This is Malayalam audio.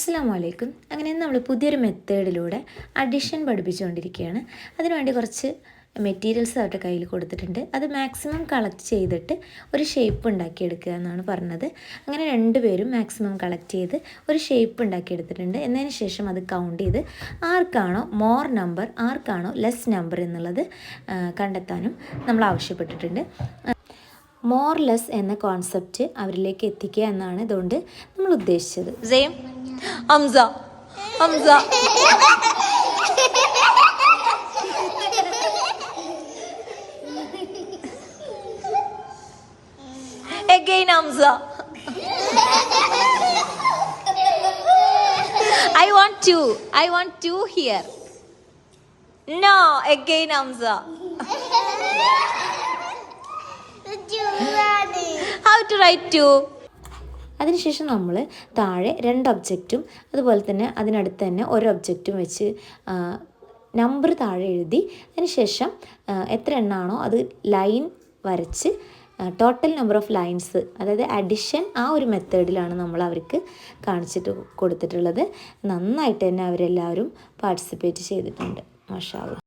അസ്സലാമു അലൈക്കും. അങ്ങനെ നമ്മൾ പുതിയൊരു മെത്തേഡിലൂടെ അഡിഷൻ പഠിപ്പിച്ചുകൊണ്ടിരിക്കുകയാണ്. അതിനുവേണ്ടി കുറച്ച് മെറ്റീരിയൽസ് അവരുടെ കയ്യിൽ കൊടുത്തിട്ടുണ്ട്. അത് മാക്സിമം കളക്ട് ചെയ്തിട്ട് ഒരു ഷേപ്പ് ഉണ്ടാക്കിയെടുക്കുക എന്നാണ് പറഞ്ഞത്. അങ്ങനെ രണ്ടുപേരും മാക്സിമം കളക്ട് ചെയ്ത് ഒരു ഷേപ്പ് ഉണ്ടാക്കിയെടുത്തിട്ടുണ്ട്. എന്നതിന് ശേഷം അത് കൗണ്ട് ചെയ്ത് ആർക്കാണോ മോർ നമ്പർ ആർക്കാണോ ലെസ് നമ്പർ എന്നുള്ളത് കണ്ടെത്താനും നമ്മൾ ആവശ്യപ്പെട്ടിട്ടുണ്ട്. മോർ ലെസ് എന്ന കോൺസെപ്റ്റ് അവരിലേക്ക് എത്തിക്കുക എന്നാണ് ഇതുകൊണ്ട് നമ്മൾ ഉദ്ദേശിച്ചത്. Hamza Hamza again Hamza. I want two here. No, again Hamza. How to write two? അതിനുശേഷം നമ്മൾ താഴെ രണ്ട് ഒബ്ജക്റ്റും അതുപോലെ തന്നെ അതിനടുത്ത് തന്നെ ഒരു ഒബ്ജക്റ്റും വെച്ച് നമ്പർ താഴെ എഴുതി അതിനുശേഷം എത്ര എണ്ണാണോ അത് ലൈൻ വരച്ച് ടോട്ടൽ നമ്പർ ഓഫ് ലൈൻസ്, അതായത് അഡിഷൻ, ആ ഒരു മെത്തേഡിലാണ് നമ്മൾ അവർക്ക് കാണിച്ചിട്ട് കൊടുത്തിട്ടുള്ളത്. നന്നായിട്ട് തന്നെ അവരെല്ലാവരും പാർട്ടിസിപ്പേറ്റ് ചെയ്തിട്ടുണ്ട്. മാഷാ അല്ലാഹ്.